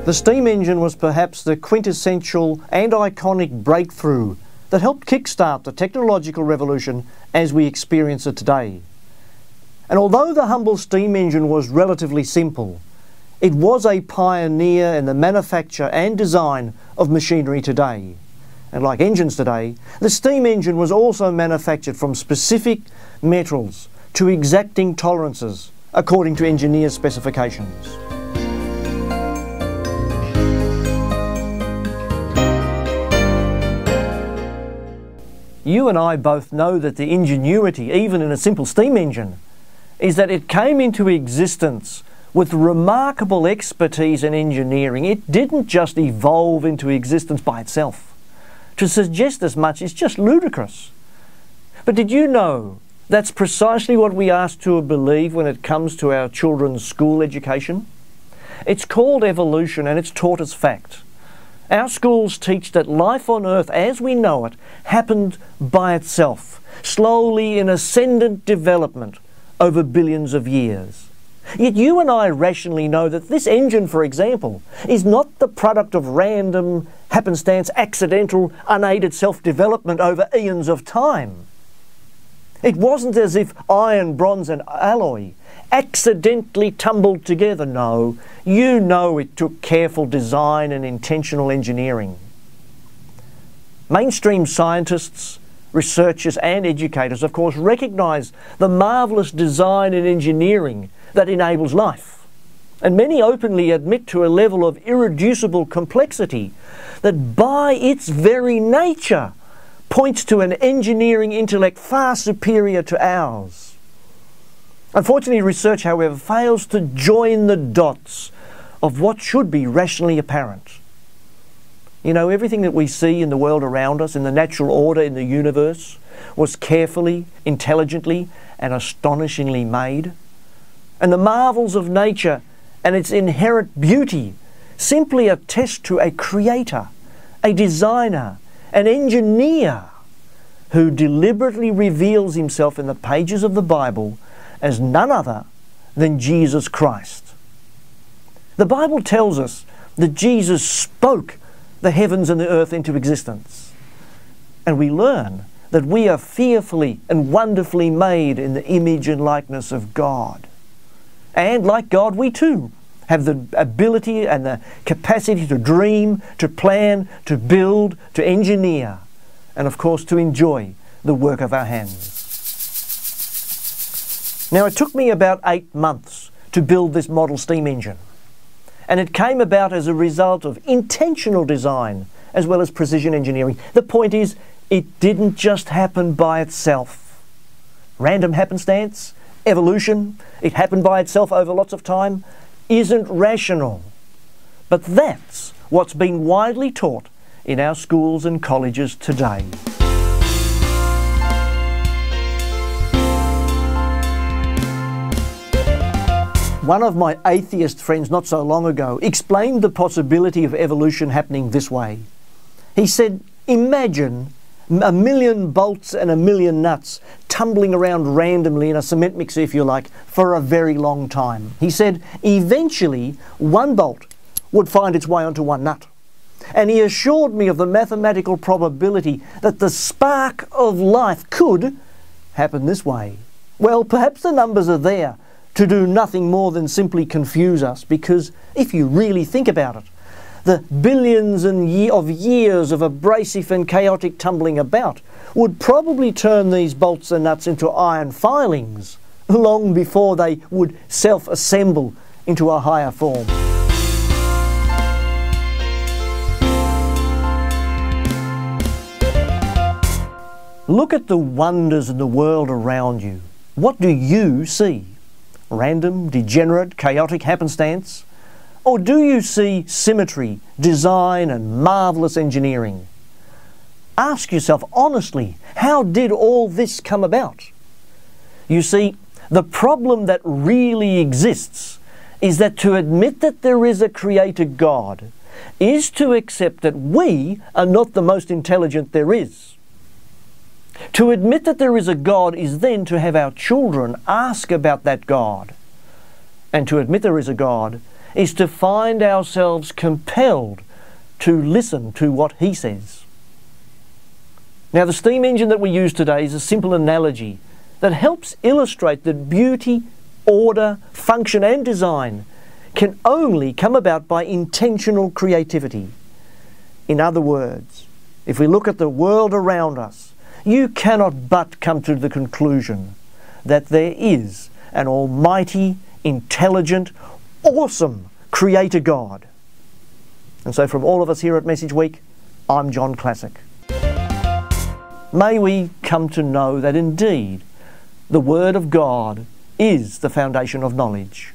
The steam engine was perhaps the quintessential and iconic breakthrough that helped kickstart the technological revolution as we experience it today. And although the humble steam engine was relatively simple, it was a pioneer in the manufacture and design of machinery today. And like engines today, the steam engine was also manufactured from specific metals to exacting tolerances according to engineers' specifications. You and I both know that the ingenuity, even in a simple steam engine, is that it came into existence with remarkable expertise in engineering. It didn't just evolve into existence by itself. To suggest as much is just ludicrous. But did you know that's precisely what we ask to believe when it comes to our children's school education? It's called evolution and it's taught as fact. Our schools teach that life on Earth as we know it happened by itself, slowly in ascendant development over billions of years. Yet you and I rationally know that this engine, for example, is not the product of random, happenstance, accidental, unaided self-development over eons of time. It wasn't as if iron, bronze and alloy accidentally tumbled together. No, you know it took careful design and intentional engineering. Mainstream scientists, researchers and educators, of course, recognise the marvellous design and engineering that enables life. And many openly admit to a level of irreducible complexity that by its very nature points to an engineering intellect far superior to ours. Unfortunately, research, however, fails to join the dots of what should be rationally apparent. You know, everything that we see in the world around us, in the natural order in the universe, was carefully, intelligently and astonishingly made. And the marvels of nature and its inherent beauty simply attest to a creator, a designer, an engineer who deliberately reveals himself in the pages of the Bible as none other than Jesus Christ. The Bible tells us that Jesus spoke the heavens and the earth into existence. And we learn that we are fearfully and wonderfully made in the image and likeness of God. And like God, we too have the ability and the capacity to dream, to plan, to build, to engineer, and of course to enjoy the work of our hands. Now, it took me about 8 months to build this model steam engine. And it came about as a result of intentional design as well as precision engineering. The point is, it didn't just happen by itself. Random happenstance, evolution, it happened by itself over lots of time, isn't rational. But that's what's been widely taught in our schools and colleges today. One of my atheist friends not so long ago explained the possibility of evolution happening this way. He said, imagine 1,000,000 bolts and 1,000,000 nuts tumbling around randomly in a cement mixer, if you like, for a very long time. He said, eventually one bolt would find its way onto one nut. And he assured me of the mathematical probability that the spark of life could happen this way. Well, perhaps the numbers are there to do nothing more than simply confuse us, because if you really think about it, the billions of years of abrasive and chaotic tumbling about would probably turn these bolts and nuts into iron filings long before they would self-assemble into a higher form. Look at the wonders in the world around you. What do you see? Random, degenerate, chaotic happenstance? Or do you see symmetry, design and marvellous engineering? Ask yourself honestly, how did all this come about? You see, the problem that really exists is that to admit that there is a Creator God is to accept that we are not the most intelligent there is. To admit that there is a God is then to have our children ask about that God. And to admit there is a God is to find ourselves compelled to listen to what He says. Now, the steam engine that we use today is a simple analogy that helps illustrate that beauty, order, function and design can only come about by intentional creativity. In other words, if we look at the world around us, you cannot but come to the conclusion that there is an almighty, intelligent, awesome Creator God. And so from all of us here at Message Week, I'm John Classic. May we come to know that indeed the Word of God is the foundation of knowledge.